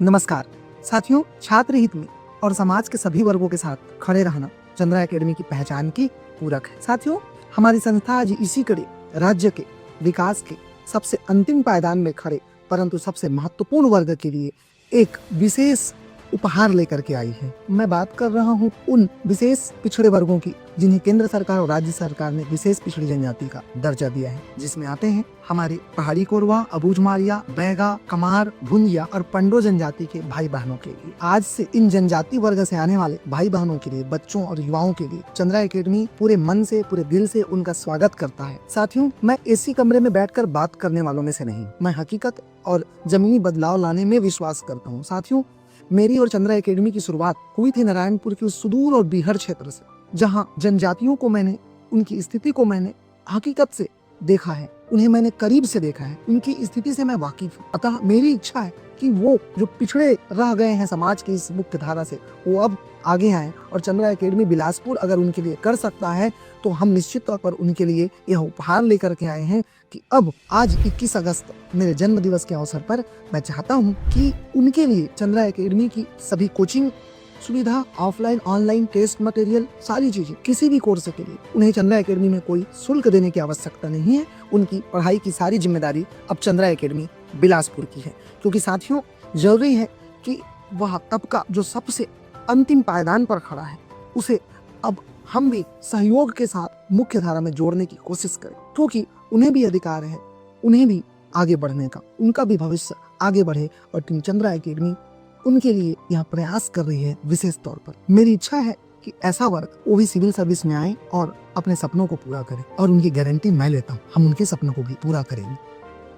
नमस्कार साथियों, छात्र हित में और समाज के सभी वर्गों के साथ खड़े रहना चंद्रा एकेडमी की पहचान की पूरक है। साथियों, हमारी संस्था आज इसी कड़ी राज्य के विकास के सबसे अंतिम पायदान में खड़े परंतु सबसे महत्वपूर्ण वर्ग के लिए एक विशेष उपहार लेकर के आई है। मैं बात कर रहा हूँ उन विशेष पिछड़े वर्गों की जिन्हें केंद्र सरकार और राज्य सरकार ने विशेष पिछड़ी जनजाति का दर्जा दिया है, जिसमें आते हैं हमारे पहाड़ी कोरवा, अबूझमारिया, बैगा, कमार, भुंजिया और पंडो जनजाति के भाई बहनों के लिए। आज से इन जनजाति वर्ग से आने वाले भाई बहनों के लिए, बच्चों और युवाओं के लिए चंद्रा एकेडमी पूरे मन से, पूरे दिल से उनका स्वागत करता है। साथियों, मैं एसी कमरे में बैठकर बात करने वालों में से नहीं, मैं हकीकत और जमीनी बदलाव लाने में विश्वास करता हूँ। साथियों, मेरी और चंद्रा एकेडमी की शुरुआत हुई थी नारायणपुर के उस सुदूर और बीहड़ क्षेत्र से, जहाँ जनजातियों को मैंने, उनकी स्थिति को मैंने हकीकत से देखा है, उन्हें मैंने करीब से देखा है, उनकी स्थिति से मैं वाकिफ हूँ। अतः मेरी इच्छा है कि वो जो पिछड़े रह गए हैं समाज की इस मुख्य धारा से, वो अब आगे आए और चंद्रा एकेडमी बिलासपुर अगर उनके लिए कर सकता है तो हम निश्चित तौर पर उनके लिए यह उपहार लेकर के आए हैं कि अब आज 21 अगस्त मेरे जन्म दिवस के अवसर पर मैं चाहता हूं कि उनके लिए चंद्रा एकेडमी की सभी कोचिंग सुविधा, ऑफलाइन ऑनलाइन टेस्ट मटेरियल, सारी चीजें, किसी भी कोर्स के लिए उन्हें चंद्रा एकेडमी में कोई शुल्क देने की आवश्यकता नहीं है। उनकी पढ़ाई की सारी जिम्मेदारी अब चंद्रा एकेडमी बिलासपुर की है, क्योंकि साथियों जरूरी है कि वह तबका जो सबसे अंतिम पायदान पर खड़ा है उसे अब हम भी सहयोग के साथ मुख्य धारा में जोड़ने की कोशिश करें, क्योंकि उन्हें भी अधिकार है, उन्हें भी आगे बढ़ने का, उनका भी भविष्य आगे बढ़े और टीम चंद्रा एकेडमी उनके लिए यहाँ प्रयास कर रही है। विशेष तौर पर मेरी इच्छा है कि ऐसा वर्ग वो भी सिविल सर्विस में आए और अपने सपनों को पूरा करे, और उनकी गारंटी मैं लेता हूँ, हम उनके सपनों को भी पूरा करेंगे।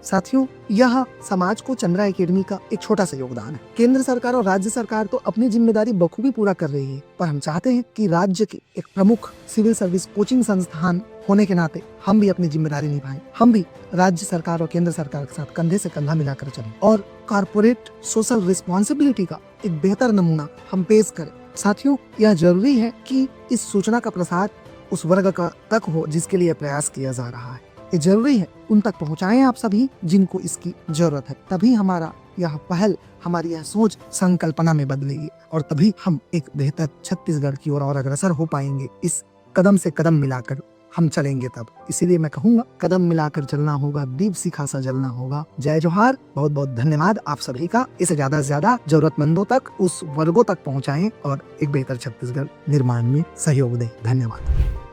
साथियों, यह समाज को चंद्रा एकेडमी का एक छोटा सा योगदान है। केंद्र सरकार और राज्य सरकार तो अपनी जिम्मेदारी बखूबी पूरा कर रही है, पर हम चाहते हैं कि राज्य के एक प्रमुख सिविल सर्विस कोचिंग संस्थान होने के नाते हम भी अपनी जिम्मेदारी निभाएं। हम भी राज्य सरकार और केंद्र सरकार के साथ कंधे से कंधा मिलाकर चलें और कॉर्पोरेट सोशल रिस्पॉन्सिबिलिटी का एक बेहतर नमूना हम पेश करें। साथियों, यह जरूरी है कि इस सूचना का प्रसार उस वर्ग तक हो जिसके लिए प्रयास किया जा रहा है। ये जरूरी है उन तक पहुंचाएं आप सभी जिनको इसकी जरूरत है, तभी हमारा यह पहल, हमारी यह सोच संकल्पना में बदलेगी और तभी हम एक बेहतर छत्तीसगढ़ की ओर और अग्रसर हो पाएंगे। इस कदम से कदम मिलाकर हम चलेंगे तब। इसीलिए मैं कहूँगा, कदम मिलाकर चलना होगा, दीप शिखा सा जलना होगा। जय जोहार। बहुत बहुत धन्यवाद आप सभी का। इसे ज्यादा से ज्यादा जरूरतमंदों तक, उस वर्गों तक पहुंचाएं और एक बेहतर छत्तीसगढ़ निर्माण में सहयोग दें। धन्यवाद।